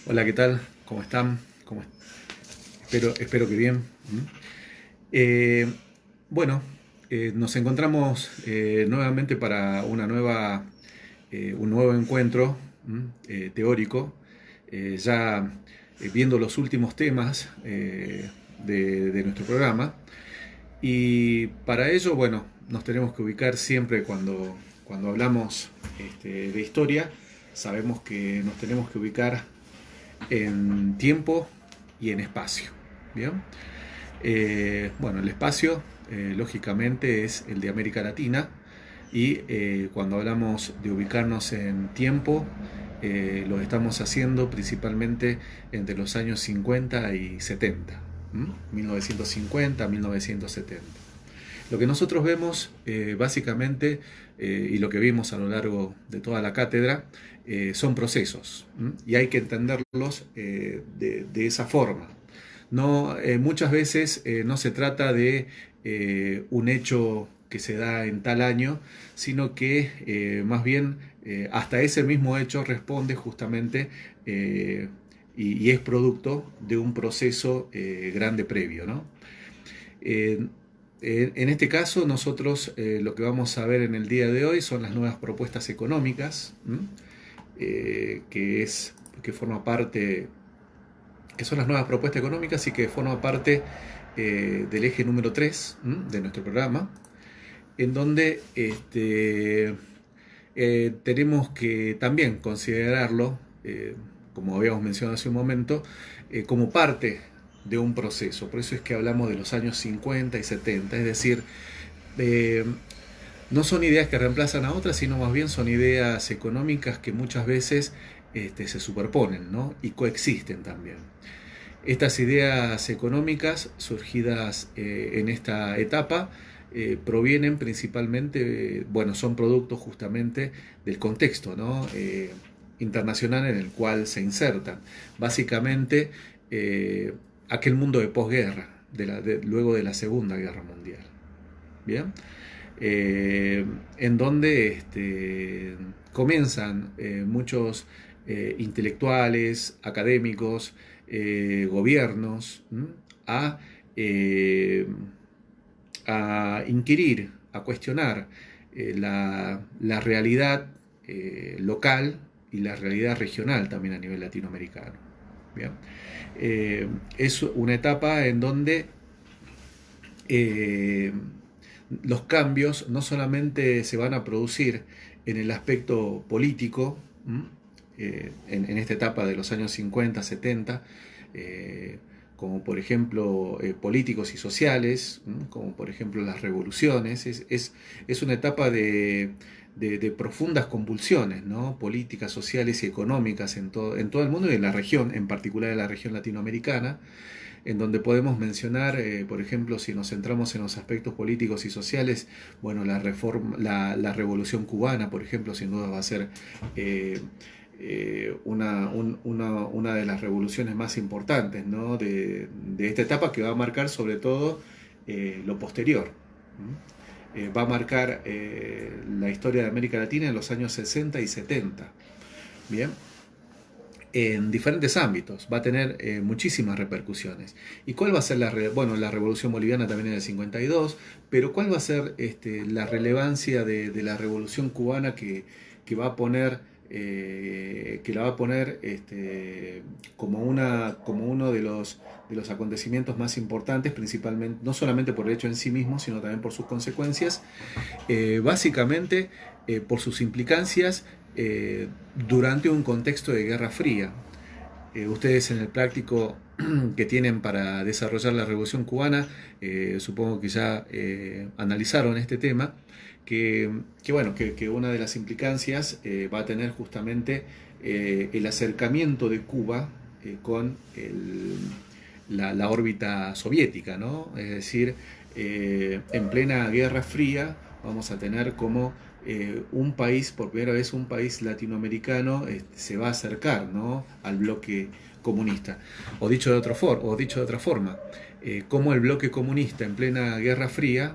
Hola, ¿qué tal? ¿Cómo están? Espero que bien. Eh, bueno, nos encontramos nuevamente para un nuevo encuentro teórico, ya viendo los últimos temas de nuestro programa. Y para ello, bueno, nos tenemos que ubicar siempre cuando hablamos de historia, sabemos que nos tenemos que ubicar en tiempo y en espacio. ¿Bien? Bueno, el espacio, lógicamente, es el de América Latina y cuando hablamos de ubicarnos en tiempo, lo estamos haciendo principalmente entre los años 50 y 70, 1950 a 1970. Lo que nosotros vemos básicamente y lo que vimos a lo largo de toda la cátedra son procesos y hay que entenderlos de esa forma. No, muchas veces no se trata de un hecho que se da en tal año, sino que más bien hasta ese mismo hecho responde justamente y es producto de un proceso grande previo, ¿no? Eh, en este caso, nosotros lo que vamos a ver en el día de hoy son las nuevas propuestas económicas, que es que forma parte, que son las nuevas propuestas económicas y que forma parte del eje número 3 de nuestro programa, en donde tenemos que también considerarlo, como habíamos mencionado hace un momento, como parte de un proceso. Por eso es que hablamos de los años 50 y 70, es decir, eh, no son ideas que reemplazan a otras, sino más bien son ideas económicas que muchas veces se superponen, ¿no? Y coexisten también. Estas ideas económicas surgidas en esta etapa provienen principalmente, bueno, son productos justamente del contexto, ¿no? Internacional en el cual se insertan. Básicamente, aquel mundo de posguerra, luego de la Segunda Guerra Mundial. ¿Bien? En donde comienzan muchos intelectuales, académicos, gobiernos a, eh, a inquirir, a cuestionar la realidad local y la realidad regional también a nivel latinoamericano. ¿Bien? Es una etapa en donde eh, los cambios no solamente se van a producir en el aspecto político, en esta etapa de los años 50, 70, como por ejemplo políticos y sociales, como por ejemplo las revoluciones. Es una etapa de profundas convulsiones, ¿no? Políticas, sociales y económicas en todo el mundo y en la región, en particular en la región latinoamericana, en donde podemos mencionar, por ejemplo, si nos centramos en los aspectos políticos y sociales, bueno, la revolución cubana, por ejemplo, sin duda va a ser una de las revoluciones más importantes, ¿no? de esta etapa, que va a marcar sobre todo lo posterior. Va a marcar la historia de América Latina en los años 60 y 70. Bien, en diferentes ámbitos, va a tener muchísimas repercusiones. ¿Y cuál va a ser bueno, la Revolución Boliviana también en el 52, pero cuál va a ser la relevancia de la Revolución Cubana que va a poner, que la va a poner como uno de los acontecimientos más importantes, principalmente, no solamente por el hecho en sí mismo, sino también por sus consecuencias, básicamente por sus implicancias durante un contexto de Guerra Fría. Ustedes en el práctico que tienen para desarrollar la Revolución Cubana, supongo que ya analizaron este tema, bueno, que una de las implicancias va a tener justamente el acercamiento de Cuba con la órbita soviética, ¿no? Es decir, en plena Guerra Fría vamos a tener como un país, por primera vez un país latinoamericano, se va a acercar, ¿no? Al bloque comunista. O dicho de otra forma, cómo el bloque comunista en plena Guerra Fría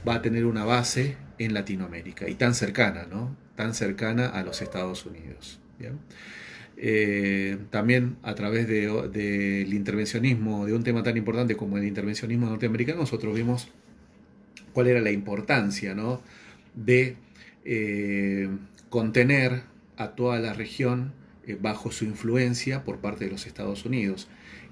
va a tener una base en Latinoamérica y tan cercana, ¿no? Tan cercana a los Estados Unidos. ¿Bien? También a través del intervencionismo, de un tema tan importante como el intervencionismo norteamericano, nosotros vimos cuál era la importancia, ¿no?, de contener a toda la región bajo su influencia por parte de los Estados Unidos.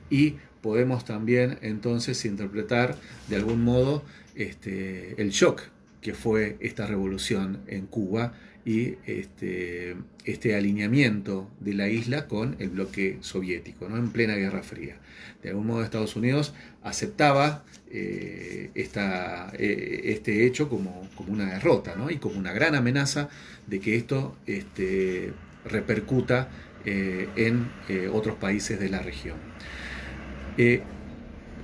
Y podemos también entonces interpretar de algún modo el shock que fue esta revolución en Cuba y este alineamiento de la isla con el bloque soviético, ¿no?, en plena Guerra Fría. De algún modo Estados Unidos aceptaba este hecho como una derrota, ¿no?, y como una gran amenaza de que esto repercuta en otros países de la región.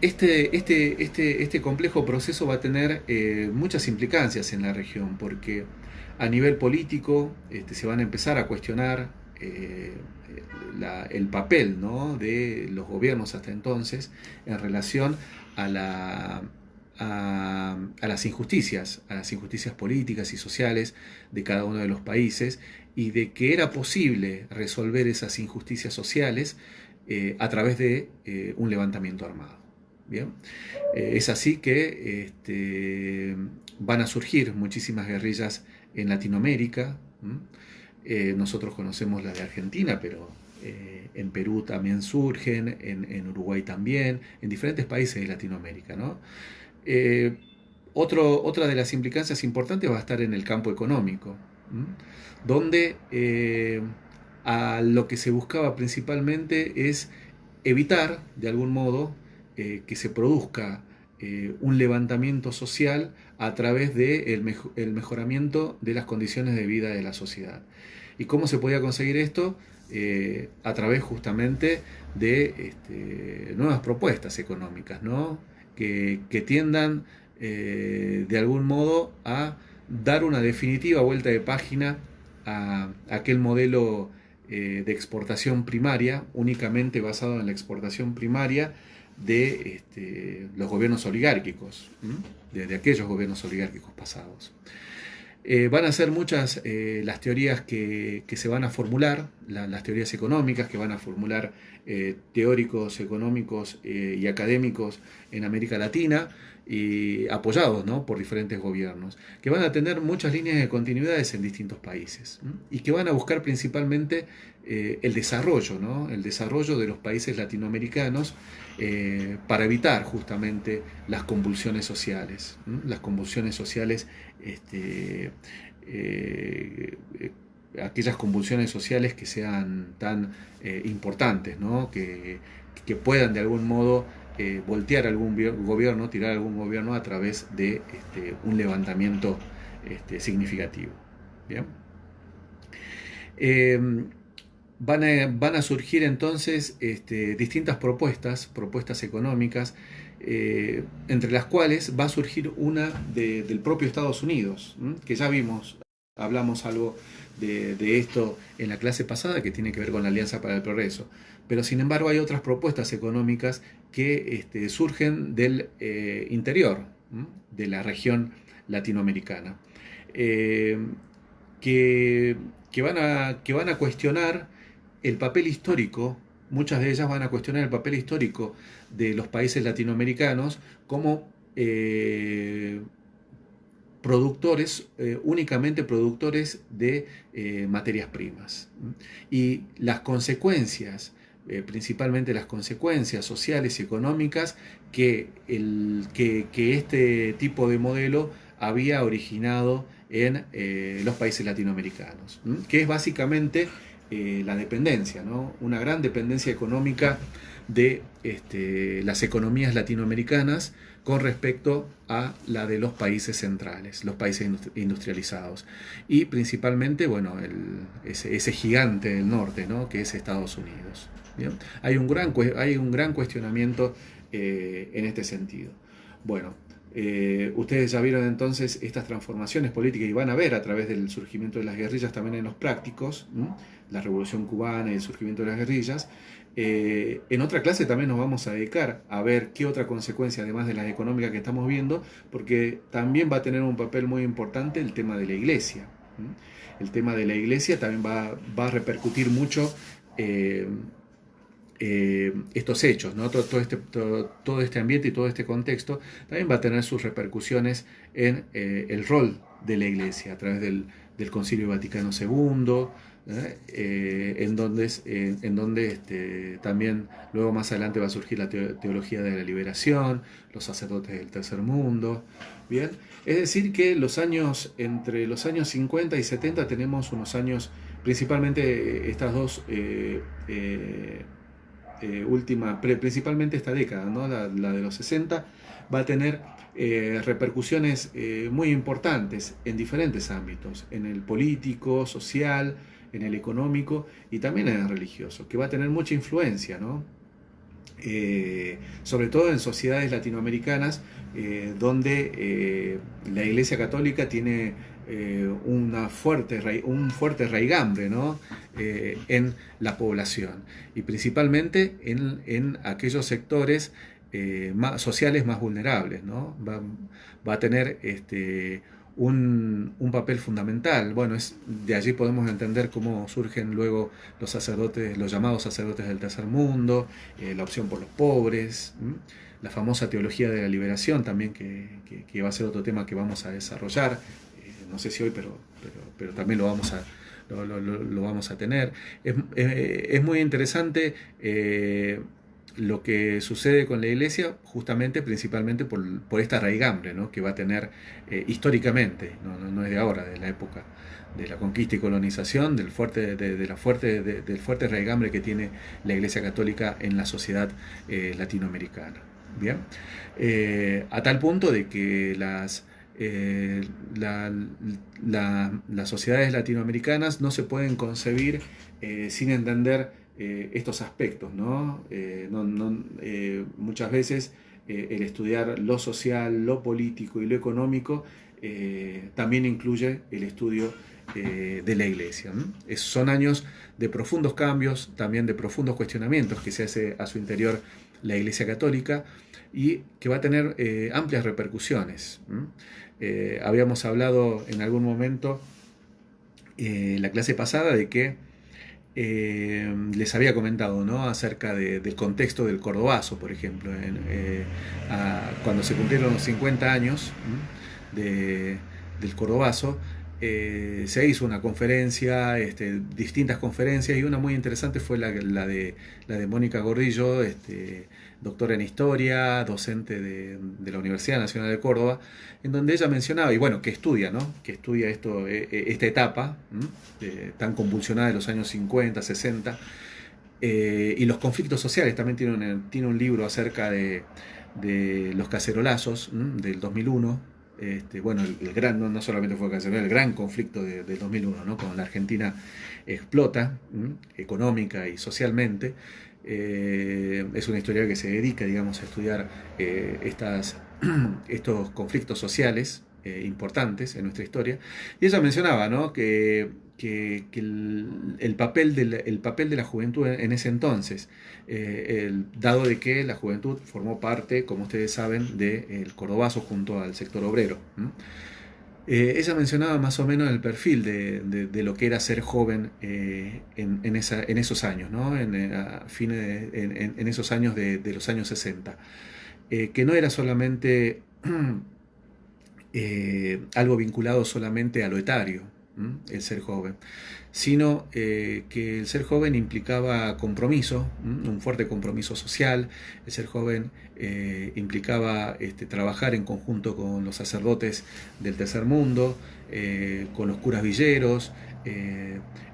Este complejo proceso va a tener muchas implicancias en la región, porque a nivel político se van a empezar a cuestionar el papel, ¿no?, de los gobiernos hasta entonces en relación a las injusticias políticas y sociales de cada uno de los países, y de que era posible resolver esas injusticias sociales a través de un levantamiento armado. Bien, es así que van a surgir muchísimas guerrillas en Latinoamérica. Nosotros conocemos la de Argentina, pero en Perú también surgen, en Uruguay también, en diferentes países de Latinoamérica, ¿no? Otra de las implicancias importantes va a estar en el campo económico, donde a lo que se buscaba principalmente es evitar, de algún modo, que se produzca un levantamiento social a través del mejoramiento de las condiciones de vida de la sociedad. ¿Y cómo se podía conseguir esto? A través justamente de nuevas propuestas económicas, ¿no?, que tiendan de algún modo a dar una definitiva vuelta de página a aquel modelo de exportación primaria, únicamente basado en la exportación primaria de los gobiernos oligárquicos, de aquellos gobiernos oligárquicos pasados. Van a ser muchas las teorías que se van a formular, las teorías económicas que van a formular teóricos económicos y académicos en América Latina, y apoyados, ¿no?, por diferentes gobiernos, que van a tener muchas líneas de continuidades en distintos países, y que van a buscar principalmente el desarrollo, ¿no?, el desarrollo de los países latinoamericanos para evitar justamente las convulsiones sociales, aquellas convulsiones sociales que sean tan importantes, ¿no?, que puedan de algún modo voltear algún gobierno, tirar algún gobierno a través de un levantamiento significativo. Bien. Van a surgir entonces distintas propuestas económicas, entre las cuales va a surgir una del propio Estados Unidos, que ya hablamos algo de esto en la clase pasada, que tiene que ver con la Alianza para el Progreso. Pero sin embargo hay otras propuestas económicas que surgen del interior de la región latinoamericana, que van a cuestionar el papel histórico. Muchas de ellas van a cuestionar el papel histórico de los países latinoamericanos como únicamente productores de materias primas, y las consecuencias, principalmente las consecuencias sociales y económicas que este tipo de modelo había originado en los países latinoamericanos, que es básicamente la dependencia, ¿no?, una gran dependencia económica de las economías latinoamericanas con respecto a la de los países centrales, los países industrializados, y principalmente, bueno, ese gigante del norte, ¿no?, que es Estados Unidos. ¿Bien? Hay un gran cuestionamiento en este sentido. Bueno, ustedes ya vieron entonces estas transformaciones políticas, y van a ver a través del surgimiento de las guerrillas también en los prácticos, la Revolución Cubana y el surgimiento de las guerrillas. En otra clase también nos vamos a dedicar a ver qué otra consecuencia, además de las económicas que estamos viendo, porque también va a tener un papel muy importante el tema de la iglesia. El tema de la iglesia también va a repercutir mucho eh, estos hechos, ¿no? Todo este ambiente y todo este contexto también va a tener sus repercusiones en el rol de la Iglesia a través del Concilio Vaticano II, en donde también luego más adelante va a surgir la teología de la liberación, los sacerdotes del tercer mundo. Bien, es decir que entre los años 50 y 70 tenemos unos años, principalmente estas dos principalmente esta década, ¿no? La de los 60, va a tener repercusiones muy importantes en diferentes ámbitos, en el político, social, en el económico y también en el religioso, que va a tener mucha influencia, ¿no? Sobre todo en sociedades latinoamericanas donde la Iglesia Católica tiene un fuerte raigambre, ¿no? En la población y principalmente en aquellos sectores sociales más vulnerables, ¿no? Va a tener un papel fundamental. Bueno, de allí podemos entender cómo surgen luego los sacerdotes, los llamados sacerdotes del tercer mundo, la opción por los pobres, la famosa teología de la liberación también, que va a ser otro tema que vamos a desarrollar, no sé si hoy, pero también lo vamos a tener. Es muy interesante lo que sucede con la Iglesia, justamente, principalmente por esta raigambre, ¿no? Que va a tener históricamente, no es de ahora, de la época de la conquista y colonización, del fuerte raigambre que tiene la Iglesia Católica en la sociedad latinoamericana. Bien, a tal punto de que las sociedades latinoamericanas no se pueden concebir sin entender estos aspectos, ¿no? Muchas veces el estudiar lo social, lo político y lo económico también incluye el estudio de la Iglesia, ¿no? Son años de profundos cambios, también de profundos cuestionamientos que se hace a su interior la Iglesia Católica y que va a tener amplias repercusiones. Habíamos hablado en algún momento la clase pasada de que les había comentado, ¿no? Acerca del contexto del Cordobazo, por ejemplo, cuando se cumplieron los 50 años del Cordobazo, se hizo una conferencia, distintas conferencias, y una muy interesante fue la de Mónica Gordillo, doctora en historia, docente de la Universidad Nacional de Córdoba, en donde ella mencionaba, y bueno, que estudia, ¿no? Que estudia esta etapa tan convulsionada de los años 50, 60, y los conflictos sociales. También tiene un libro acerca de los cacerolazos del 2001. Bueno, el gran, no solamente fue el gran conflicto del 2001, ¿no? Cuando la Argentina explota económica y socialmente. Es una historia que se dedica, digamos, a estudiar estos conflictos sociales importantes en nuestra historia. Y ella mencionaba, ¿no? que el papel de la juventud en ese entonces, dado de que la juventud formó parte, como ustedes saben, del Cordobazo junto al sector obrero. Ella mencionaba más o menos el perfil de lo que era ser joven en esos años, ¿no? En esos años de los años 60, que no era solamente algo vinculado solamente a lo etario, el ser joven, sino que el ser joven implicaba compromiso, un fuerte compromiso social. El ser joven implicaba trabajar en conjunto con los sacerdotes del tercer mundo, con los curas villeros,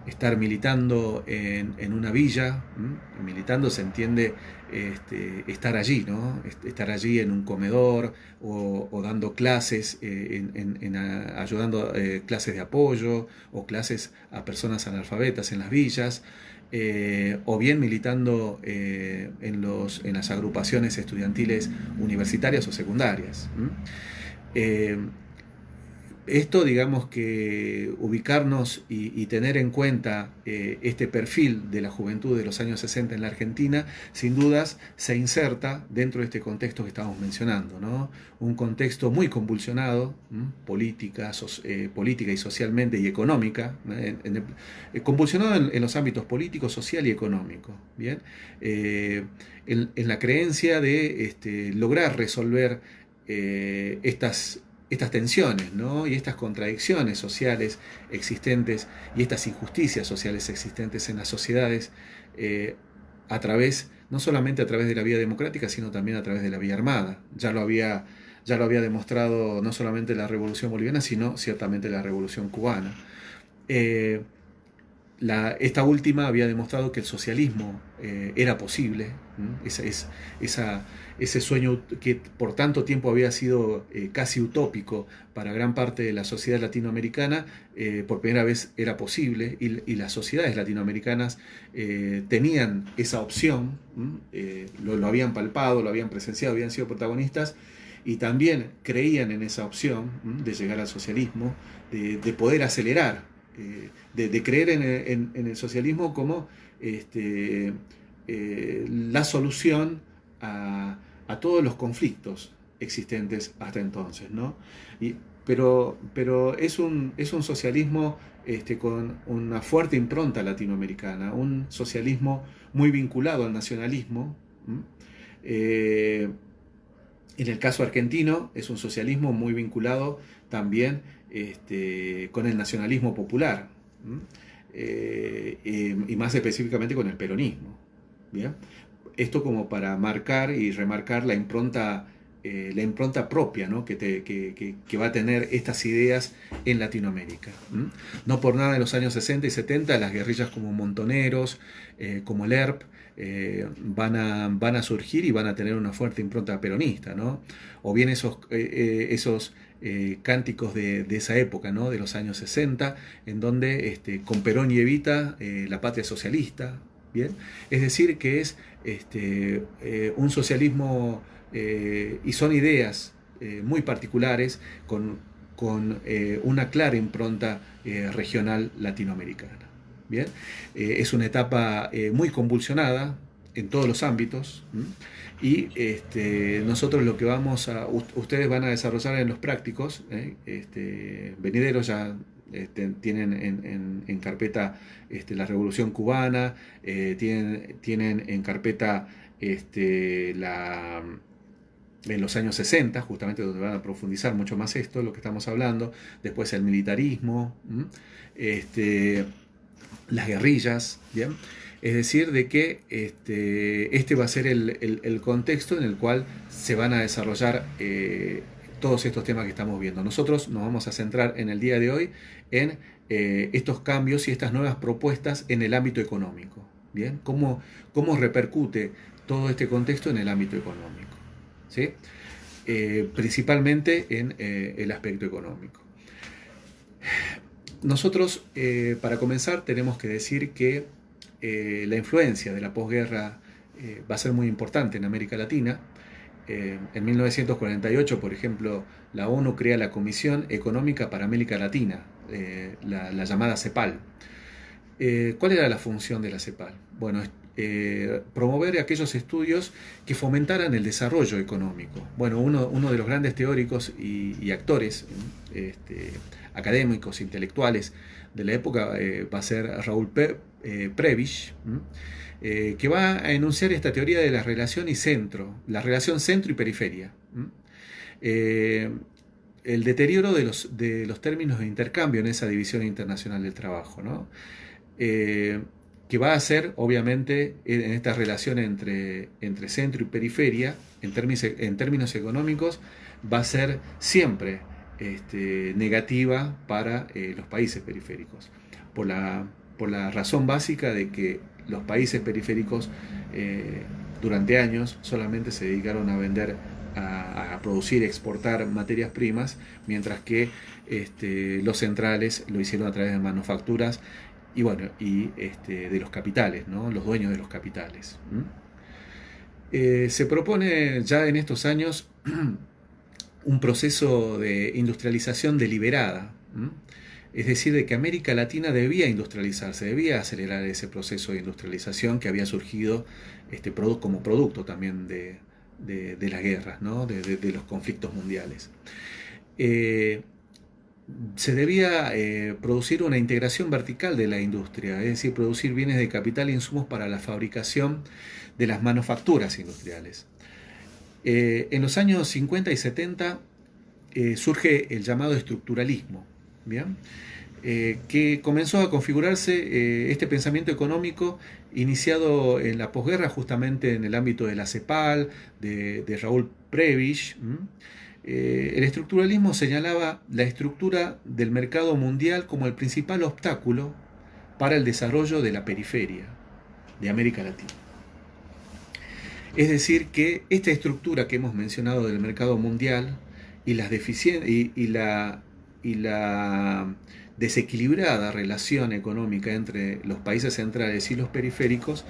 estar militando en una villa. Militando se entiende estar allí, ¿no? Estar allí en un comedor o dando clases, ayudando clases de apoyo o clases a personas analfabetas en las villas, o bien militando en las agrupaciones estudiantiles universitarias o secundarias. esto, digamos que ubicarnos y tener en cuenta este perfil de la juventud de los años 60 en la Argentina, sin dudas se inserta dentro de este contexto que estamos mencionando, ¿no? Un contexto muy convulsionado, política y socialmente y económica, convulsionado en los ámbitos político, social y económico, ¿bien? En la creencia de lograr resolver estas tensiones, ¿no? Y estas contradicciones sociales existentes y estas injusticias sociales existentes en las sociedades no solamente a través de la vía democrática, sino también a través de la vía armada. Ya lo había demostrado no solamente la Revolución Boliviana, sino ciertamente la Revolución Cubana. Eh, Esta última había demostrado que el socialismo era posible, ese sueño que por tanto tiempo había sido casi utópico para gran parte de la sociedad latinoamericana, por primera vez era posible, y las sociedades latinoamericanas tenían esa opción, lo habían palpado, lo habían presenciado, habían sido protagonistas, y también creían en esa opción de llegar al socialismo, de poder acelerar, de creer en el socialismo como la solución a todos los conflictos existentes hasta entonces, ¿no? Pero es un socialismo con una fuerte impronta latinoamericana, un socialismo muy vinculado al nacionalismo. En el caso argentino es un socialismo muy vinculado también con el nacionalismo popular, y más específicamente con el peronismo. ¿Bien? Esto como para marcar y remarcar la impronta propia, ¿no? que va a tener estas ideas en Latinoamérica. No por nada en los años 60 y 70 las guerrillas como Montoneros, como el ERP, van a surgir y van a tener una fuerte impronta peronista, ¿no? O bien esos cánticos de esa época, ¿no? De los años 60, en donde con Perón y Evita, la patria socialista, ¿bien? Es decir, que es un socialismo y son ideas muy particulares con una clara impronta regional latinoamericana. ¿Bien? Es una etapa muy convulsionada en todos los ámbitos, y nosotros lo que ustedes van a desarrollar en los prácticos, venideros ya tienen en carpeta la Revolución Cubana, tienen en carpeta en los años 60, justamente donde van a profundizar mucho más esto, lo que estamos hablando, después el militarismo, las guerrillas, ¿bien? Es decir, de que este va a ser el contexto en el cual se van a desarrollar todos estos temas que estamos viendo. Nosotros nos vamos a centrar en el día de hoy en estos cambios y estas nuevas propuestas en el ámbito económico. ¿Bien? ¿Cómo repercute todo este contexto en el ámbito económico? ¿Sí? Principalmente en el aspecto económico. Nosotros, para comenzar, tenemos que decir que la influencia de la posguerra va a ser muy importante en América Latina. En 1948, por ejemplo, la ONU crea la Comisión Económica para América Latina, la llamada CEPAL. ¿Cuál era la función de la CEPAL? Bueno, promover aquellos estudios que fomentaran el desarrollo económico. Bueno, uno de los grandes teóricos y actores académicos, intelectuales de la época va a ser Raúl Prebisch, que va a enunciar esta teoría de la relación la relación centro y periferia. El deterioro de los términos de intercambio en esa división internacional del trabajo, ¿no? Que va a ser, obviamente, en esta relación entre centro y periferia, en términos económicos, va a ser siempre negativa para los países periféricos, por la razón básica de que los países periféricos durante años solamente se dedicaron a vender, a producir, exportar materias primas, mientras que los centrales lo hicieron a través de manufacturas y de los capitales, ¿no? Los dueños de los capitales. Se propone ya en estos años un proceso de industrialización deliberada. Es decir, de que América Latina debía industrializarse, debía acelerar ese proceso de industrialización que había surgido como producto también de las guerras, ¿no? de los conflictos mundiales. Se debía producir una integración vertical de la industria, es decir, producir bienes de capital e insumos para la fabricación de las manufacturas industriales. En los años 50 y 70 surge el llamado estructuralismo, ¿bien? Que comenzó a configurarse este pensamiento económico iniciado en la posguerra, justamente en el ámbito de la CEPAL, de Raúl Prebisch. El estructuralismo señalaba la estructura del mercado mundial como el principal obstáculo para el desarrollo de la periferia de América Latina. Es decir, que esta estructura que hemos mencionado del mercado mundial y las y la desequilibrada relación económica entre los países centrales y los periféricos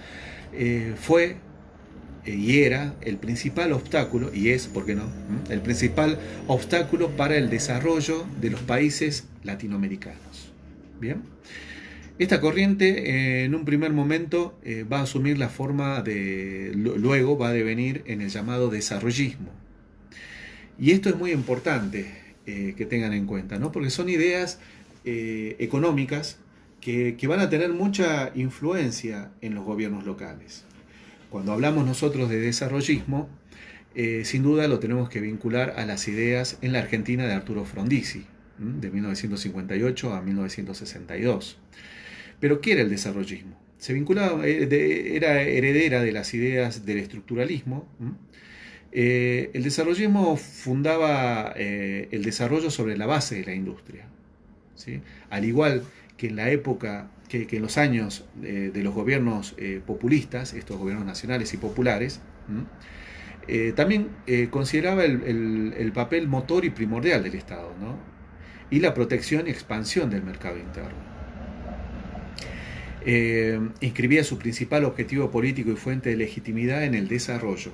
fue y era el principal obstáculo, y es, ¿por qué no?, el principal obstáculo para el desarrollo de los países latinoamericanos. Bien, esta corriente en un primer momento va a asumir la forma luego va a devenir en el llamado desarrollismo. Y esto es muy importante que tengan en cuenta, ¿no? Porque son ideas económicas que van a tener mucha influencia en los gobiernos locales. Cuando hablamos nosotros de desarrollismo, sin duda lo tenemos que vincular a las ideas en la Argentina de Arturo Frondizi, de 1958 a 1962. Pero ¿qué era el desarrollismo? Se vinculaba, era heredera de las ideas del estructuralismo. El desarrollismo fundaba el desarrollo sobre la base de la industria, ¿sí? Al igual que en la época, que en los años de los gobiernos populistas, estos gobiernos nacionales y populares, también consideraba el papel motor y primordial del Estado, ¿no? Y la protección y expansión del mercado interno. Inscribía su principal objetivo político y fuente de legitimidad en el desarrollo,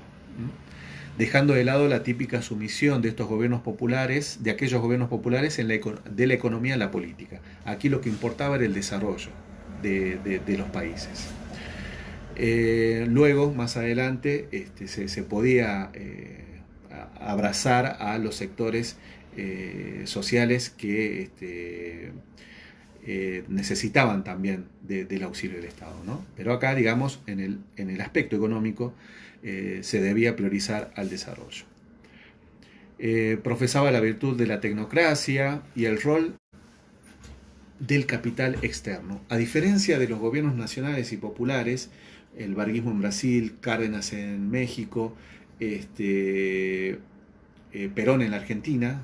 dejando de lado la típica sumisión de estos gobiernos populares, de aquellos gobiernos populares de la economía a la política. Aquí lo que importaba era el desarrollo de los países. Luego, más adelante, se podía abrazar a los sectores sociales que necesitaban también del auxilio del Estado, ¿no? Pero acá, digamos, en el aspecto económico, se debía priorizar al desarrollo. Profesaba la virtud de la tecnocracia y el rol del capital externo. A diferencia de los gobiernos nacionales y populares, el varguismo en Brasil, Cárdenas en México, Perón en la Argentina,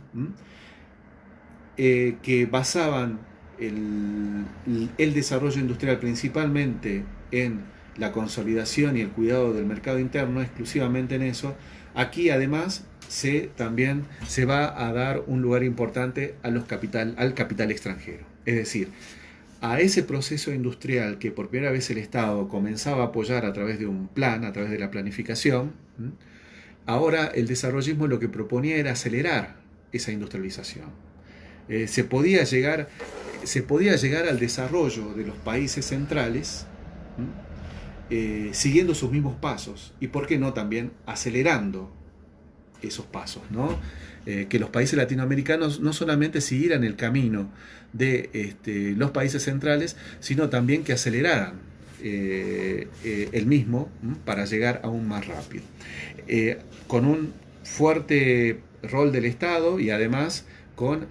que basaban el desarrollo industrial principalmente en la consolidación y el cuidado del mercado interno, exclusivamente en eso. Aquí además también se va a dar un lugar importante al capital extranjero. Es decir, a ese proceso industrial que por primera vez el Estado comenzaba a apoyar a través de un plan, a través de la planificación, ahora el desarrollismo lo que proponía era acelerar esa industrialización. Se podía llegar al desarrollo de los países centrales siguiendo sus mismos pasos y, por qué no, también acelerando esos pasos, ¿no? Que los países latinoamericanos no solamente siguieran el camino de los países centrales, sino también que aceleraran el mismo para llegar aún más rápido, con un fuerte rol del Estado y además con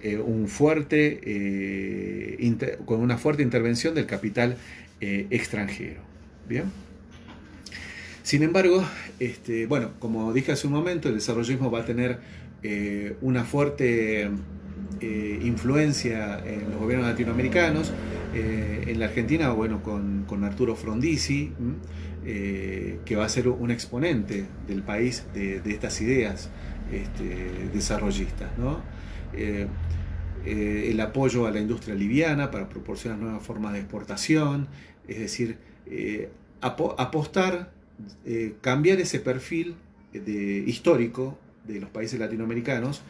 una fuerte intervención del capital extranjero. Bien. Sin embargo, bueno, como dije hace un momento, el desarrollismo va a tener una fuerte influencia en los gobiernos latinoamericanos. En la Argentina, bueno, con Arturo Frondizi, que va a ser un exponente del país de estas ideas desarrollistas, ¿no? El apoyo a la industria liviana para proporcionar nuevas formas de exportación, es decir, apostar, cambiar ese perfil histórico de los países latinoamericanos,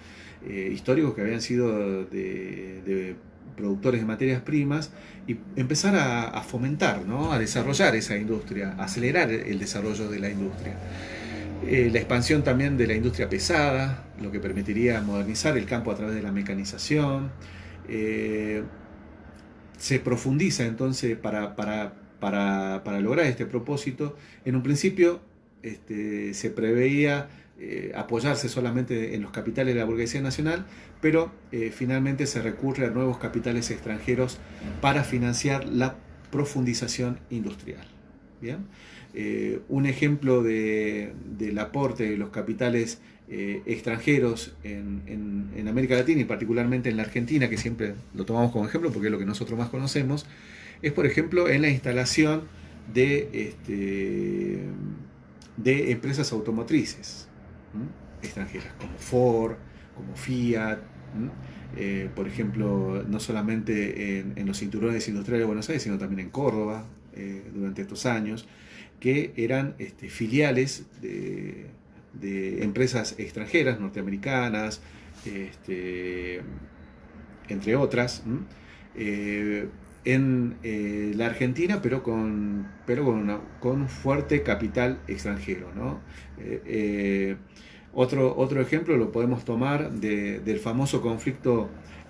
históricos que habían sido de productores de materias primas, y empezar a fomentar, ¿no? A desarrollar esa industria, a acelerar el desarrollo de la industria. La expansión también de la industria pesada, lo que permitiría modernizar el campo a través de la mecanización. Se profundiza entonces para lograr este propósito. En un principio se preveía apoyarse solamente en los capitales de la burguesía nacional, pero finalmente se recurre a nuevos capitales extranjeros para financiar la profundización industrial. ¿Bien? Un ejemplo del aporte de los capitales extranjeros en América Latina y particularmente en la Argentina, que siempre lo tomamos como ejemplo porque es lo que nosotros más conocemos, es por ejemplo en la instalación de empresas automotrices extranjeras, como Ford, como Fiat, por ejemplo, no solamente en los cinturones industriales de Buenos Aires, sino también en Córdoba, durante estos años, que eran filiales de empresas extranjeras, norteamericanas, entre otras, en la Argentina, pero con fuerte capital extranjero, ¿no? Otro ejemplo lo podemos tomar del famoso conflicto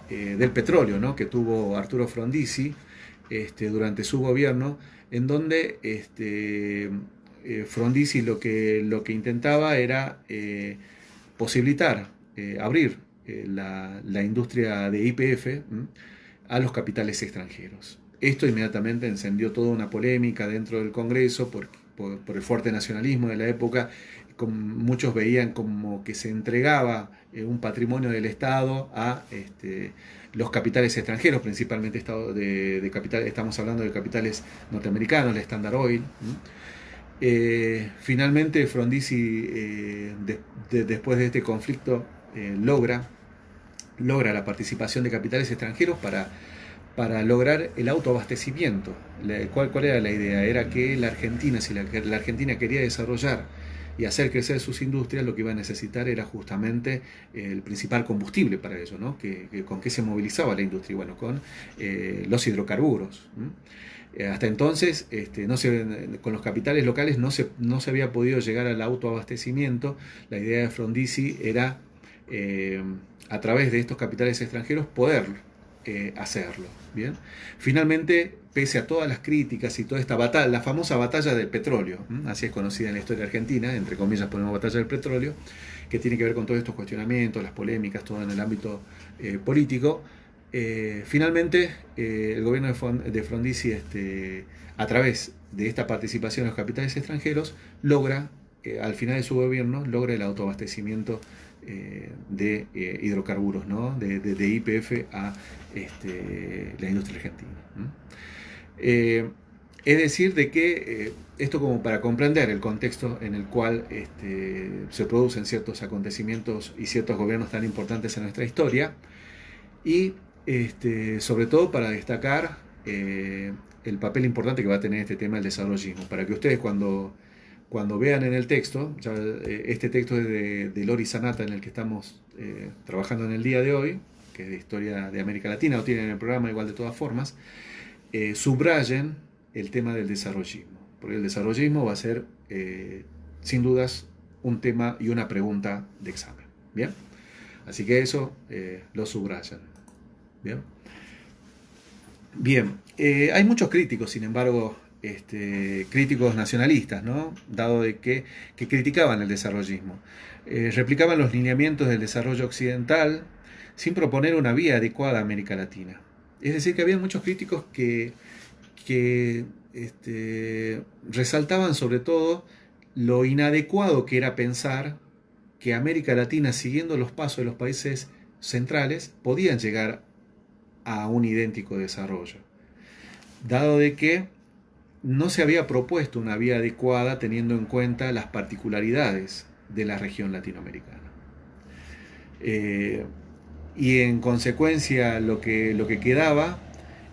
del petróleo, ¿no? Que tuvo Arturo Frondizi durante su gobierno, en donde Frondizi lo que intentaba era posibilitar, abrir la industria de YPF a los capitales extranjeros. Esto inmediatamente encendió toda una polémica dentro del Congreso por el fuerte nacionalismo de la época. Muchos veían como que se entregaba un patrimonio del Estado a los capitales extranjeros, principalmente estamos hablando de capitales norteamericanos, la Standard Oil. Finalmente Frondizi, después de este conflicto, logra la participación de capitales extranjeros para lograr el autoabastecimiento. ¿Cuál era la idea? Era que la Argentina, si la Argentina quería desarrollar y hacer crecer sus industrias, lo que iba a necesitar era justamente el principal combustible para ello, ¿no? ¿Con qué se movilizaba la industria? Bueno, con los hidrocarburos. Hasta entonces, con los capitales locales no se había podido llegar al autoabastecimiento. La idea de Frondizi era, a través de estos capitales extranjeros, poder hacerlo. ¿Bien? Finalmente, pese a todas las críticas y toda esta batalla, la famosa batalla del petróleo, así es conocida en la historia argentina, entre comillas ponemos batalla del petróleo, que tiene que ver con todos estos cuestionamientos, las polémicas, todo en el ámbito político. Finalmente, el gobierno de Frondizi, a través de esta participación en los capitales extranjeros, logra, al final de su gobierno, logra el autoabastecimiento de hidrocarburos, ¿no? de YPF a la industria argentina. Es decir, de que esto como para comprender el contexto en el cual se producen ciertos acontecimientos y ciertos gobiernos tan importantes en nuestra historia, y sobre todo para destacar el papel importante que va a tener este tema del desarrollismo, para que ustedes cuando vean en el texto, este texto es de Lori Sanata, en el que estamos trabajando en el día de hoy, que es de historia de América Latina, lo tienen en el programa igual de todas formas, subrayen el tema del desarrollismo, porque el desarrollismo va a ser sin dudas un tema y una pregunta de examen. ¿Bien? Así que eso lo subrayan. Bien. Bien. Hay muchos críticos, sin embargo, críticos nacionalistas, ¿no? Dado de que criticaban el desarrollismo. Replicaban los lineamientos del desarrollo occidental sin proponer una vía adecuada a América Latina. Es decir, que había muchos críticos que resaltaban sobre todo lo inadecuado que era pensar que América Latina, siguiendo los pasos de los países centrales, podían llegar a un idéntico desarrollo, dado de que no se había propuesto una vía adecuada teniendo en cuenta las particularidades de la región latinoamericana. Y en consecuencia lo que quedaba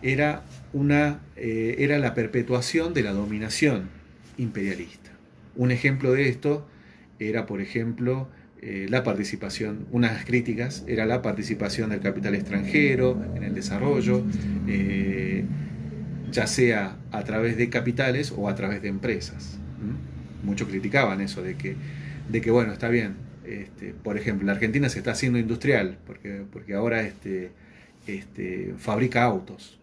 era la perpetuación de la dominación imperialista. Un ejemplo de esto era, por ejemplo, la participación, unas críticas era la participación del capital extranjero en el desarrollo, ya sea a través de capitales o a través de empresas. Muchos criticaban eso de que bueno, está bien, por ejemplo, la Argentina se está haciendo industrial porque ahora fabrica autos,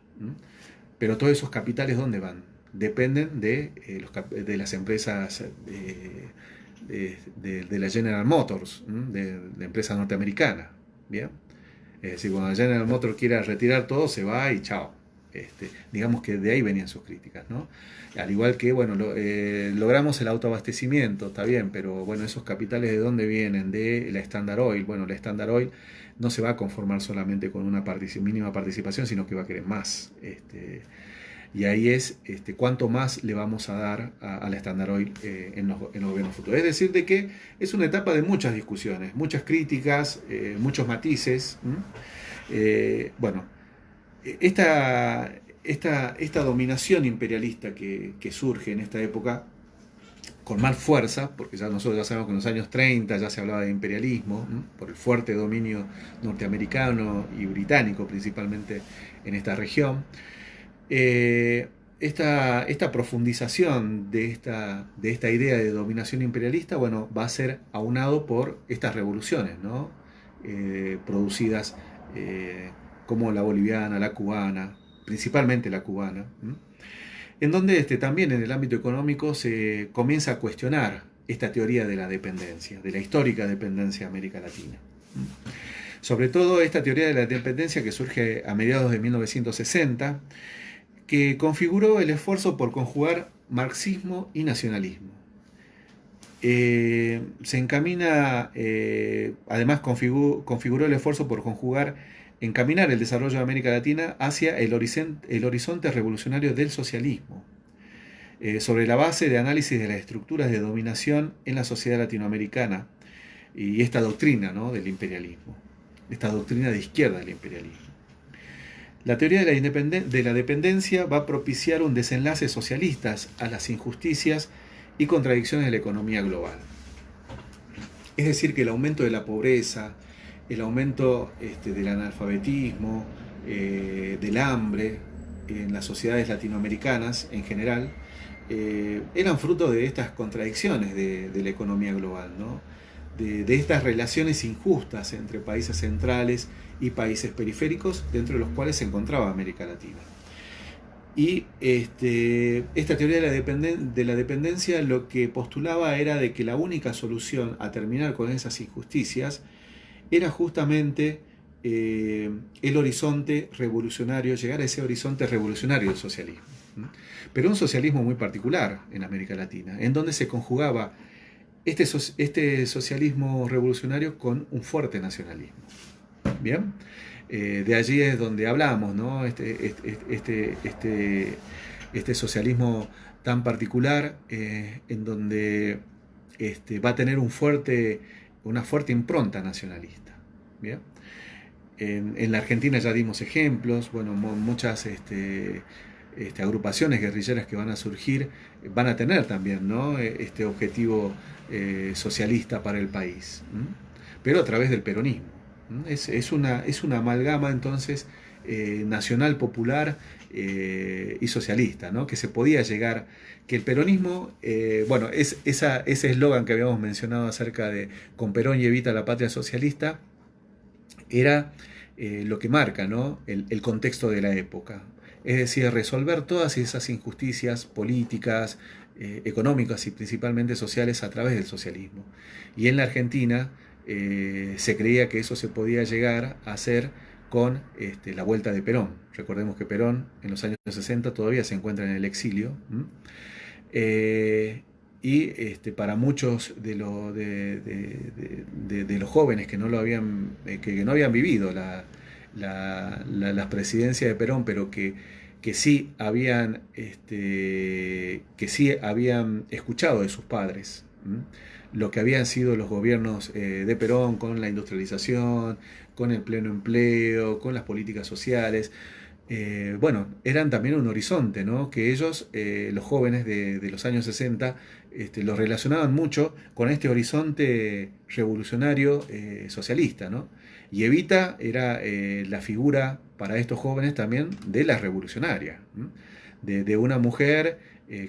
pero todos esos capitales, ¿dónde van? Dependen de las empresas de la General Motors, de la empresa norteamericana. ¿Bien? Es decir, cuando la General Motors quiera retirar todo, se va y chao. Digamos que de ahí venían sus críticas, ¿no? Al igual que, bueno, logramos el autoabastecimiento, está bien, pero bueno, esos capitales ¿de dónde vienen? De la Standard Oil. Bueno, la Standard Oil no se va a conformar solamente con una mínima participación, sino que va a querer más. Y ahí es cuánto más le vamos a dar a la Standard Oil en los gobiernos futuros. Es decir, de que es una etapa de muchas discusiones, muchas críticas, muchos matices. Bueno, esta dominación imperialista que surge en esta época con más fuerza, porque ya nosotros ya sabemos que en los años 30 ya se hablaba de imperialismo, por el fuerte dominio norteamericano y británico principalmente en esta región. Esta profundización de esta idea de dominación imperialista, bueno, va a ser aunado por estas revoluciones, ¿no? Producidas como la boliviana, la cubana, principalmente la cubana, en donde también en el ámbito económico se comienza a cuestionar esta teoría de la dependencia, de la histórica dependencia de América Latina. Sobre todo esta teoría de la dependencia que surge a mediados de 1960, que configuró el esfuerzo por conjugar marxismo y nacionalismo. Se encamina, además configuró el esfuerzo por encaminar el desarrollo de América Latina hacia el horizonte revolucionario del socialismo, sobre la base de análisis de las estructuras de dominación en la sociedad latinoamericana y esta doctrina, ¿no?, del imperialismo, esta doctrina de izquierda del imperialismo. La teoría de la dependencia va a propiciar un desenlace socialista a las injusticias y contradicciones de la economía global. Es decir, que el aumento de la pobreza, el aumento del analfabetismo, del hambre en las sociedades latinoamericanas en general, eran fruto de estas contradicciones de la economía global, ¿no? De estas relaciones injustas entre países centrales y países periféricos, dentro de los cuales se encontraba América Latina. Y esta teoría de la dependencia lo que postulaba era de que la única solución a terminar con esas injusticias era justamente el horizonte revolucionario, llegar a ese horizonte revolucionario del socialismo. Pero un socialismo muy particular en América Latina, en donde se conjugaba este socialismo revolucionario con un fuerte nacionalismo. Bien, de allí es donde hablamos, ¿no? Este socialismo tan particular, en donde va a tener una fuerte impronta nacionalista. Bien, en la Argentina ya dimos ejemplos, bueno, muchas agrupaciones guerrilleras que van a surgir van a tener también, ¿no?, este objetivo socialista para el país, pero a través del peronismo. Es una amalgama entonces nacional, popular y socialista, ¿no?, que se podía llegar, que el peronismo, bueno, ese eslogan que habíamos mencionado acerca de con Perón y Evita la patria socialista, era lo que marca, ¿no?, el contexto de la época. Es decir, resolver todas esas injusticias políticas, económicas y principalmente sociales a través del socialismo. Y en la Argentina se creía que eso se podía llegar a hacer con la vuelta de Perón. Recordemos que Perón en los años 60 todavía se encuentra en el exilio. Y para muchos de los jóvenes que no habían vivido la presidencia de Perón, pero que sí habían escuchado de sus padres lo que habían sido los gobiernos de Perón, con la industrialización, con el pleno empleo, con las políticas sociales. bueno, eran también un horizonte, ¿no? Que ellos, los jóvenes de los años 60, lo relacionaban mucho con este horizonte revolucionario socialista, ¿no? Y Evita era la figura para estos jóvenes también de la revolucionaria, ¿m? De una mujer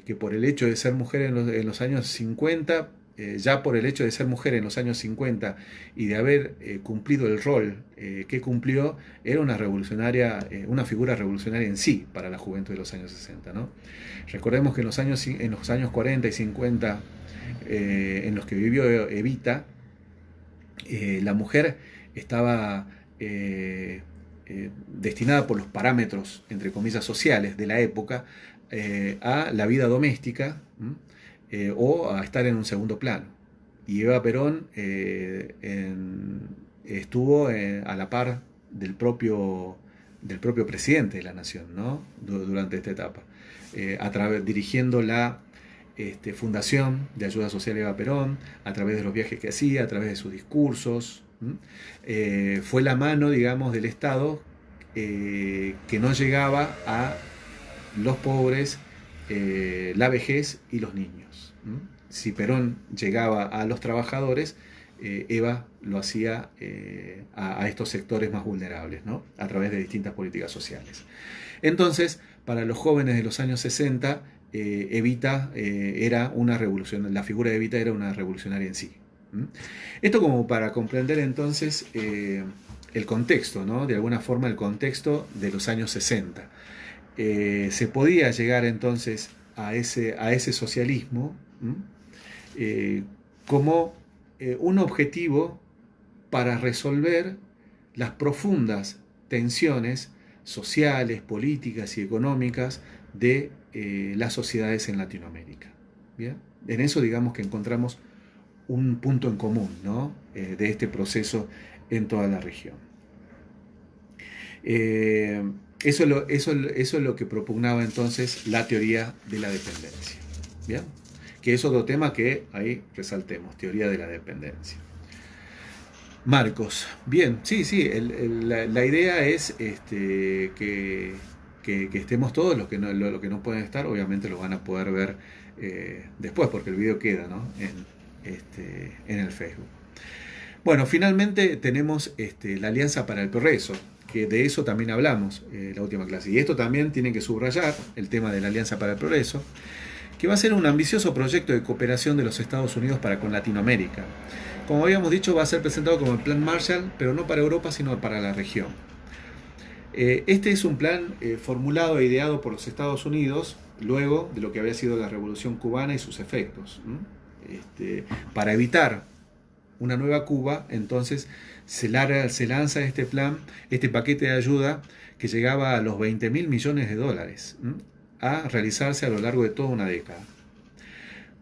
que por el hecho de ser mujer en los años 50, ya por el hecho de ser mujer en los años 50 y de haber cumplido el rol que cumplió, era una revolucionaria, una figura revolucionaria en sí para la juventud de los años 60, ¿no? Recordemos que en los años 40 y 50, en los que vivió Evita, la mujer estaba destinada por los parámetros, entre comillas, sociales de la época a la vida doméstica, o a estar en un segundo plano. Y Eva Perón estuvo a la par del propio presidente de la nación, ¿no? Durante esta etapa, dirigiendo la Fundación de Ayuda Social Eva Perón, a través de los viajes que hacía, a través de sus discursos. Fue la mano, digamos, del Estado que no llegaba a los pobres, la vejez y los niños. Si Perón llegaba a los trabajadores, Eva lo hacía a estos sectores más vulnerables, ¿no? A través de distintas políticas sociales. Entonces, para los jóvenes de los años 60, Evita era una revolución, la figura de Evita era una revolucionaria en sí. Esto como para comprender entonces el contexto, ¿no? De alguna forma el contexto de los años 60. Se podía llegar entonces a ese socialismo como un objetivo para resolver las profundas tensiones sociales, políticas y económicas de las sociedades en Latinoamérica. ¿Bien? En eso digamos que encontramos un punto en común, ¿no? De este proceso en toda la región. Eso es lo que propugnaba entonces la teoría de la dependencia. ¿Bien? Que es otro tema que ahí resaltemos, teoría de la dependencia. Marcos, bien, sí, la idea es que estemos todos, los que no pueden estar, obviamente lo van a poder ver después, porque el video queda, ¿no? en el Facebook. Bueno, finalmente tenemos la Alianza para el Progreso, que de eso también hablamos la última clase. Y esto también tienen que subrayar, el tema de la Alianza para el Progreso, que va a ser un ambicioso proyecto de cooperación de los Estados Unidos para con Latinoamérica. Como habíamos dicho, va a ser presentado como el Plan Marshall, pero no para Europa, sino para la región. Este es un plan formulado e ideado por los Estados Unidos luego de lo que había sido la Revolución Cubana y sus efectos. Para evitar una nueva Cuba, entonces se lanza este plan, este paquete de ayuda que llegaba a los 20.000 millones de dólares a realizarse a lo largo de toda una década.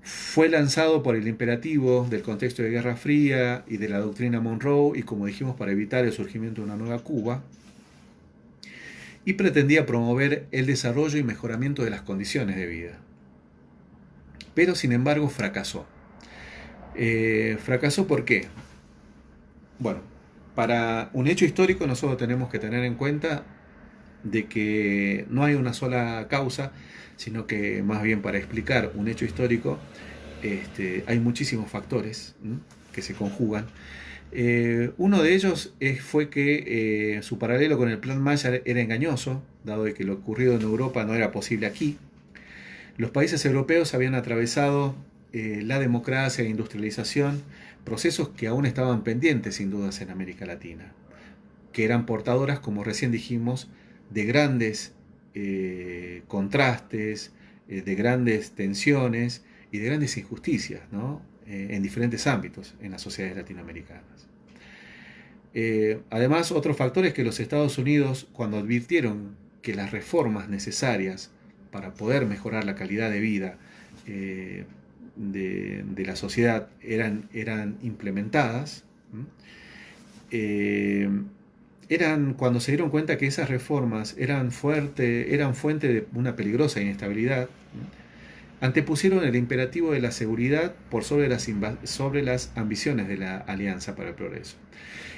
Fue lanzado por el imperativo del contexto de Guerra Fría y de la doctrina Monroe, y como dijimos, para evitar el surgimiento de una nueva Cuba, y pretendía promover el desarrollo y mejoramiento de las condiciones de vida. Pero sin embargo fracasó. ¿Fracasó por qué? Bueno, para un hecho histórico nosotros tenemos que tener en cuenta de que no hay una sola causa, sino que más bien para explicar un hecho histórico hay muchísimos factores que se conjugan. Uno de ellos fue que su paralelo con el Plan Marshall era engañoso, dado de que lo ocurrido en Europa no era posible aquí. Los países europeos habían atravesado la democracia e industrialización, procesos que aún estaban pendientes sin dudas en América Latina, que eran portadoras, como recién dijimos, de grandes contrastes, de grandes tensiones y de grandes injusticias, ¿no? En diferentes ámbitos en las sociedades latinoamericanas. Además, otro factor es que los Estados Unidos, cuando advirtieron que las reformas necesarias para poder mejorar la calidad de vida de la sociedad eran implementadas, cuando se dieron cuenta que esas reformas eran fuente de una peligrosa inestabilidad, antepusieron el imperativo de la seguridad por sobre las ambiciones de la Alianza para el Progreso.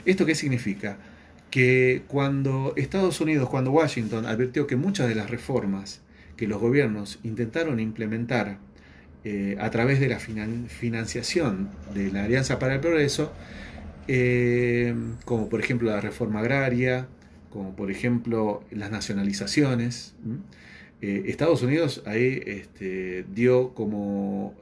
¿Esto qué significa? que cuando Estados Unidos, cuando Washington advirtió que muchas de las reformas que los gobiernos intentaron implementar a través de la financiación de la Alianza para el Progreso, como por ejemplo la reforma agraria, como por ejemplo las nacionalizaciones, Estados Unidos ahí dio como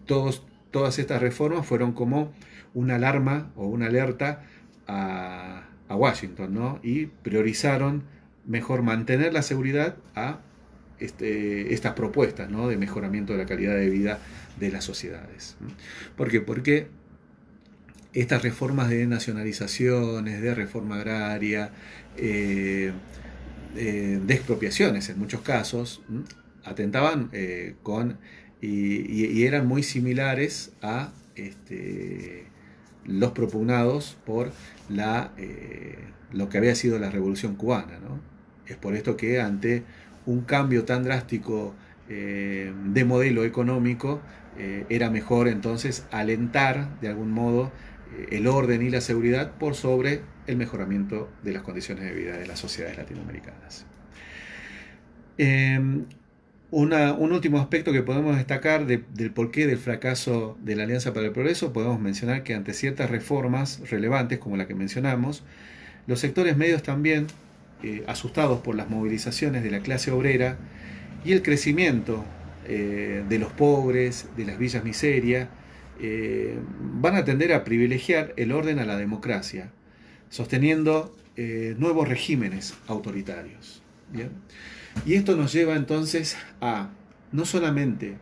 todas estas reformas fueron como una alarma o una alerta a Washington, ¿no? Y priorizaron mejor mantener la seguridad a estas propuestas, ¿no? De mejoramiento de la calidad de vida de las sociedades. ¿Por qué? Porque estas reformas de nacionalizaciones, de reforma agraria, de expropiaciones en muchos casos, atentaban y eran muy similares a los propugnados por lo que había sido la Revolución Cubana, ¿no? Es por esto que ante un cambio tan drástico de modelo económico, era mejor entonces alentar de algún modo el orden y la seguridad por sobre el mejoramiento de las condiciones de vida de las sociedades latinoamericanas. Un último aspecto que podemos destacar del porqué del fracaso de la Alianza para el Progreso, podemos mencionar que ante ciertas reformas relevantes como la que mencionamos, los sectores medios también, asustados por las movilizaciones de la clase obrera y el crecimiento de los pobres, de las villas miseria, van a tender a privilegiar el orden a la democracia, sosteniendo nuevos regímenes autoritarios. ¿Bien? Y esto nos lleva entonces a no solamente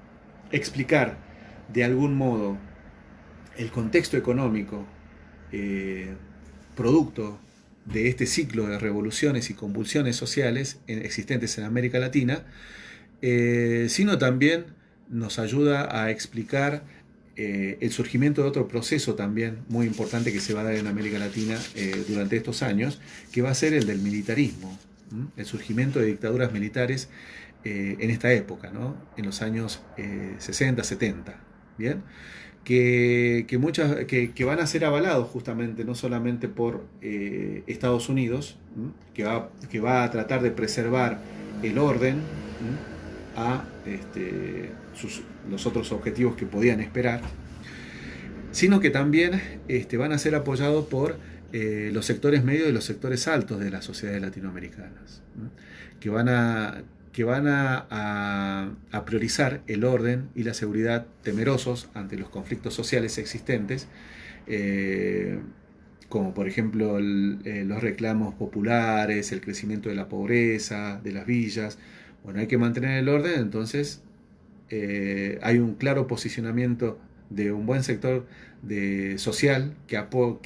explicar de algún modo el contexto económico producto de este ciclo de revoluciones y convulsiones sociales existentes en América Latina, sino también nos ayuda a explicar el surgimiento de otro proceso también muy importante que se va a dar en América Latina durante estos años, que va a ser el del militarismo, el surgimiento de dictaduras militares en esta época, ¿no? En los años 60, 70, ¿bien? Que van a ser avalados justamente no solamente por Estados Unidos, que va a tratar de preservar el orden a los otros objetivos que podían esperar, sino que también van a ser apoyados por los sectores medios y los sectores altos de las sociedades latinoamericanas, que van a priorizar el orden y la seguridad, temerosos ante los conflictos sociales existentes, como por ejemplo los reclamos populares, el crecimiento de la pobreza, de las villas. Bueno, hay que mantener el orden, entonces hay un claro posicionamiento de un buen sector social que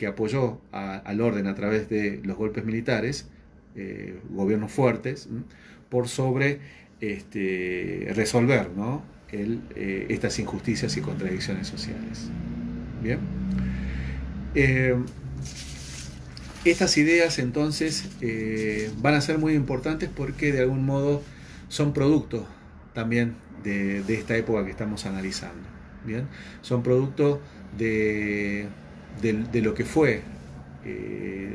apoyó al orden a través de los golpes militares, gobiernos fuertes, por sobre resolver, ¿no? Estas injusticias y contradicciones sociales. Bien. Estas ideas entonces van a ser muy importantes porque de algún modo son producto también de esta época que estamos analizando. ¿Bien? Son producto de lo que fue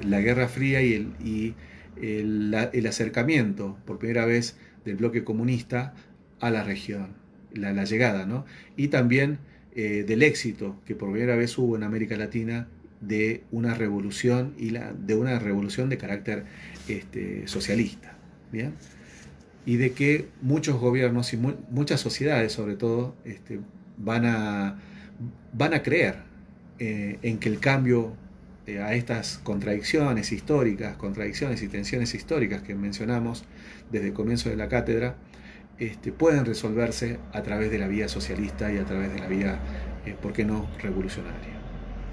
la Guerra Fría y el acercamiento por primera vez del bloque comunista a la región, la llegada, ¿no? Y también del éxito que por primera vez hubo en América Latina de una revolución de una revolución de carácter socialista. ¿Bien? Y de que muchos gobiernos y muchas sociedades sobre todo van a creer en que el cambio a estas contradicciones históricas, contradicciones y tensiones históricas que mencionamos desde el comienzo de la cátedra, pueden resolverse a través de la vía socialista y a través de la vía, ¿por qué no?, revolucionaria.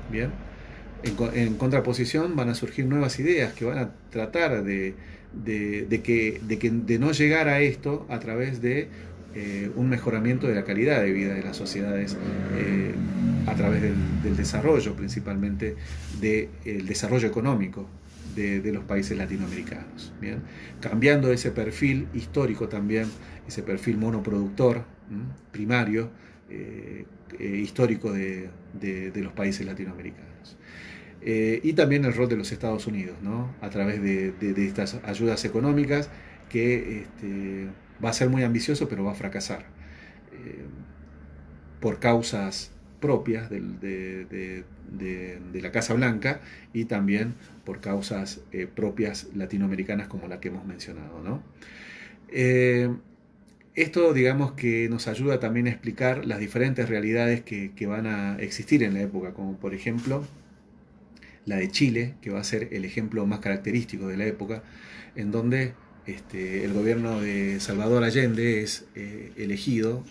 Bien, contraposición van a surgir nuevas ideas que van a tratar de no llegar a esto a través de un mejoramiento de la calidad de vida de las sociedades a través del desarrollo, principalmente del desarrollo económico de los países latinoamericanos. ¿Bien? Cambiando ese perfil histórico también, ese perfil monoproductor, primario, histórico de los países latinoamericanos. Y también el rol de los Estados Unidos, ¿no? A través de estas ayudas económicas que va a ser muy ambicioso, pero va a fracasar eh, por causas propias de la Casa Blanca y también por causas propias latinoamericanas como la que hemos mencionado, ¿no? Eh, Esto, digamos, que nos ayuda también a explicar las diferentes realidades que van a existir en la época, como por ejemplo la de Chile, que va a ser el ejemplo más característico de la época, en donde el gobierno de Salvador Allende es elegido,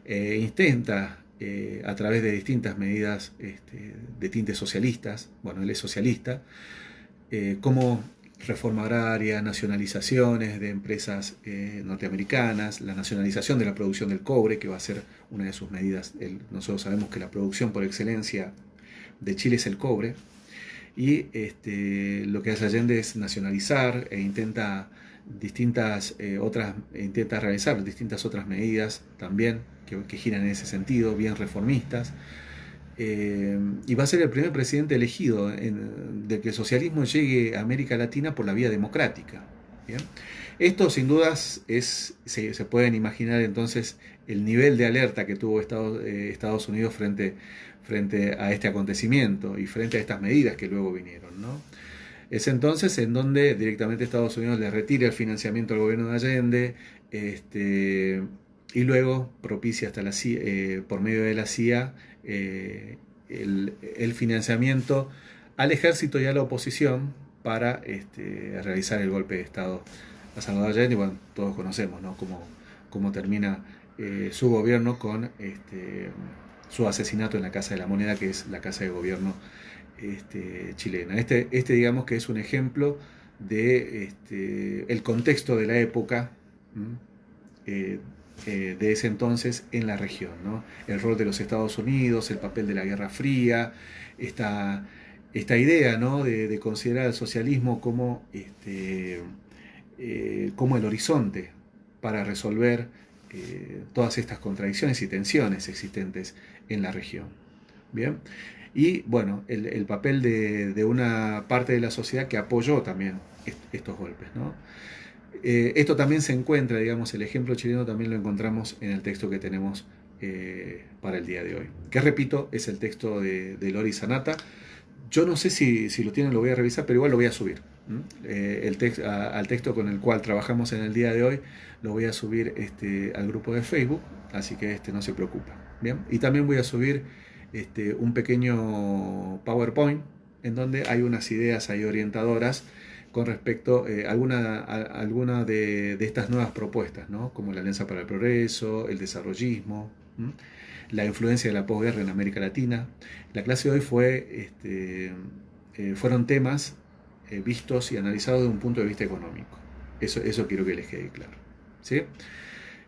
intenta a través de distintas medidas de tintes socialistas, bueno, él es socialista, como reforma agraria, nacionalizaciones de empresas norteamericanas, la nacionalización de la producción del cobre, que va a ser una de sus medidas. Nosotros sabemos que la producción por excelencia de Chile es el cobre, y lo que hace Allende es nacionalizar e intenta realizar distintas otras medidas también que giran en ese sentido, bien reformistas. Y va a ser el primer presidente elegido de que el socialismo llegue a América Latina por la vía democrática. ¿Bien? Esto sin dudas se pueden imaginar entonces el nivel de alerta que tuvo Estados Unidos frente a este acontecimiento y frente a estas medidas que luego vinieron, ¿no? Es entonces en donde directamente Estados Unidos le retira el financiamiento al gobierno de Allende, y luego propicia hasta la CIA, por medio de la CIA, el financiamiento al ejército y a la oposición para realizar el golpe de Estado a Salvador Allende. Y bueno, todos conocemos, ¿no?, cómo termina su gobierno con su asesinato en la Casa de la Moneda, que es la casa de gobierno chilena. Digamos que es un ejemplo de el contexto de la época, eh, de ese entonces en la región, ¿no? El rol de los Estados Unidos, el papel de la Guerra Fría, esta idea, ¿no?, de considerar el socialismo como el horizonte para resolver todas estas contradicciones y tensiones existentes en la región. Bien, y bueno, el papel de una parte de la sociedad que apoyó también estos golpes, ¿no? Esto también se encuentra, digamos, el ejemplo chileno también lo encontramos en el texto que tenemos para el día de hoy, que repito, es el texto de Lori Sanata. Yo no sé si lo tienen, lo voy a revisar, pero igual lo voy a subir. Al texto con el cual trabajamos en el día de hoy, lo voy a subir al grupo de Facebook, así que no se preocupa. Bien, y también voy a subir un pequeño PowerPoint en donde hay unas ideas ahí orientadoras con respecto a alguna de estas nuevas propuestas, ¿no?, como la Alianza para el Progreso, el desarrollismo, la influencia de la posguerra en América Latina. La clase de hoy fueron temas vistos y analizados desde un punto de vista económico. Eso quiero que les quede claro, ¿sí?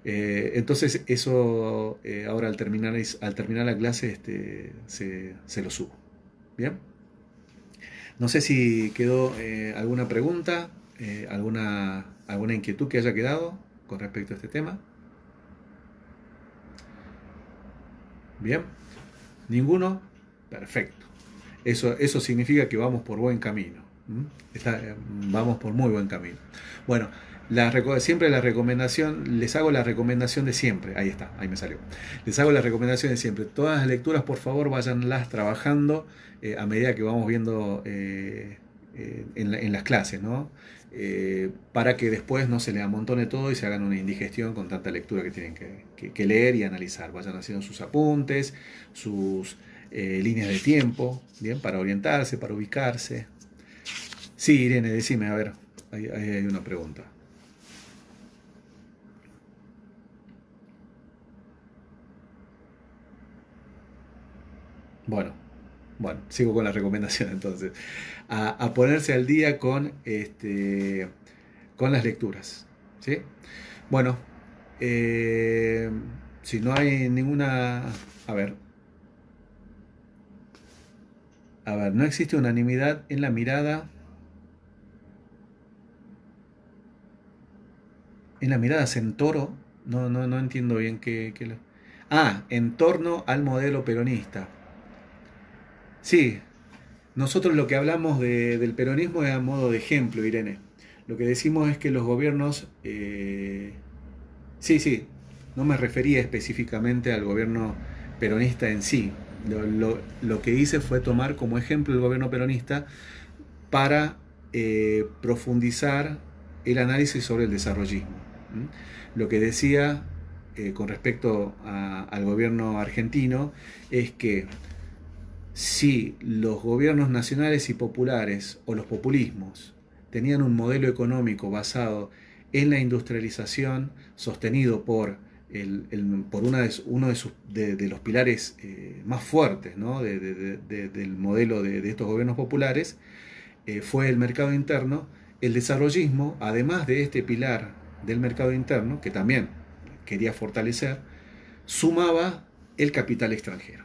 Entonces eso ahora al terminar la clase se lo subo. Bien, no sé si quedó alguna pregunta, alguna inquietud que haya quedado con respecto a este tema. Bien, ninguno, perfecto. Eso significa que vamos por buen camino. Vamos por muy buen camino. Bueno, siempre la recomendación, les hago la recomendación de siempre. Ahí está, ahí me salió. Les hago la recomendación de siempre. Todas las lecturas, por favor, váyanlas trabajando a medida que vamos viendo en las clases, ¿no? Para que después no se les amontone todo y se hagan una indigestión con tanta lectura que tienen que leer y analizar. Vayan haciendo sus apuntes, sus líneas de tiempo, bien, para orientarse, para ubicarse. Sí, Irene, decime, a ver, ahí hay una pregunta. Bueno, sigo con la recomendación entonces. A ponerse al día con las lecturas, ¿sí? Bueno, eh, si no hay ninguna... A ver, no existe unanimidad en la mirada. En la mirada Centauro, no entiendo bien en torno al modelo peronista. Sí, nosotros lo que hablamos del peronismo es a modo de ejemplo, Irene. Lo que decimos es que los gobiernos, sí, sí, no me refería específicamente al gobierno peronista en sí. Lo que hice fue tomar como ejemplo el gobierno peronista para profundizar el análisis sobre el desarrollismo. Lo que decía con respecto al gobierno argentino es que si los gobiernos nacionales y populares o los populismos tenían un modelo económico basado en la industrialización sostenido por, por uno de los pilares más fuertes, ¿no? Del modelo de estos gobiernos populares, fue el mercado interno. El desarrollismo, además de este pilar del mercado interno, que también quería fortalecer, sumaba el capital extranjero.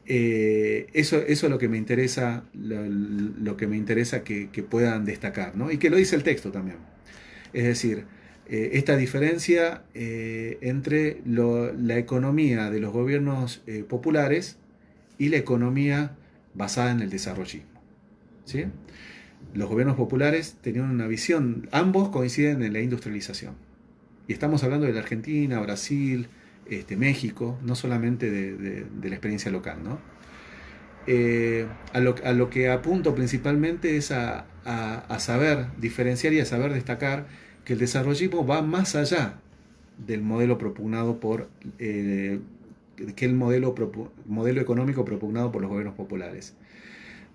Eso es lo que me interesa, lo que me interesa que puedan destacar, ¿no? Y que lo dice el texto también. Es decir, esta diferencia entre la economía de los gobiernos populares y la economía basada en el desarrollismo, ¿sí? Los gobiernos populares tenían una visión, ambos coinciden en la industrialización. Y estamos hablando de la Argentina, Brasil, México, no solamente de la experiencia local, ¿no? A lo que apunto principalmente es a saber diferenciar y a saber destacar que el desarrollismo va más allá del modelo propugnado por que el modelo económico propugnado por los gobiernos populares.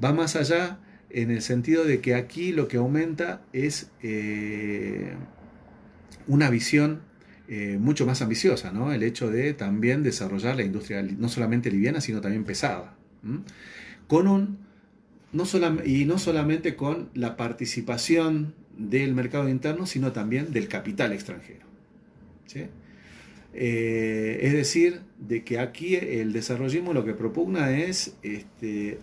Va más allá en el sentido de que aquí lo que aumenta es una visión mucho más ambiciosa, ¿no? El hecho de también desarrollar la industria no solamente liviana, sino también pesada. Con no solamente con la participación del mercado interno, sino también del capital extranjero, ¿sí? Es decir, de que aquí el desarrollismo lo que propugna es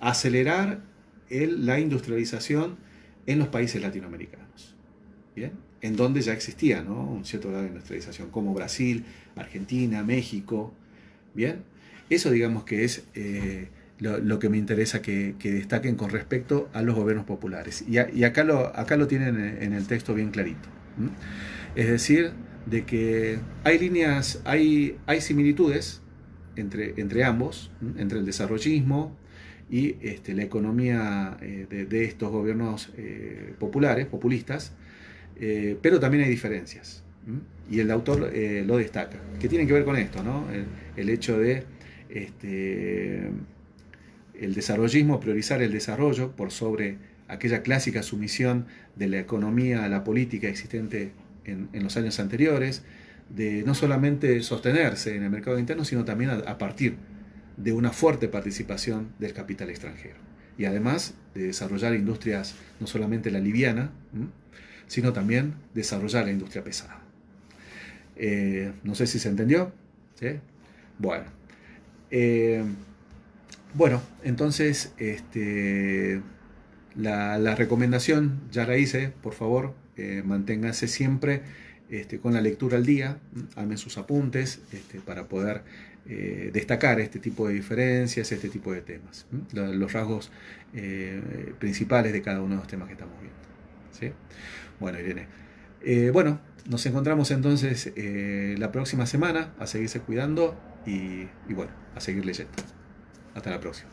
acelerar la industrialización en los países latinoamericanos, ¿bien? En donde ya existía, ¿no?, un cierto grado de industrialización, como Brasil, Argentina, México, ¿bien? Eso digamos que es lo que me interesa que destaquen con respecto a los gobiernos populares. Y acá lo tienen en el texto bien clarito. Es decir, de que hay similitudes entre ambos, entre el desarrollismo y la economía de estos gobiernos populistas, pero también hay diferencias. Y el autor lo destaca, que tienen que ver con esto, ¿no? El hecho de el desarrollismo, priorizar el desarrollo por sobre aquella clásica sumisión de la economía a la política existente en los años anteriores, de no solamente sostenerse en el mercado interno, sino también a partir de una fuerte participación del capital extranjero. Y además de desarrollar industrias, no solamente la liviana, sino también desarrollar la industria pesada. No sé si se entendió, ¿sí? Bueno. Bueno, entonces la recomendación ya la hice. Por favor, manténganse siempre con la lectura al día, armen sus apuntes para poder destacar este tipo de diferencias, este tipo de temas, los rasgos principales de cada uno de los temas que estamos viendo, ¿sí? Bueno, Irene, bueno, nos encontramos entonces la próxima semana, a seguirse cuidando y bueno, a seguir leyendo. Hasta la próxima.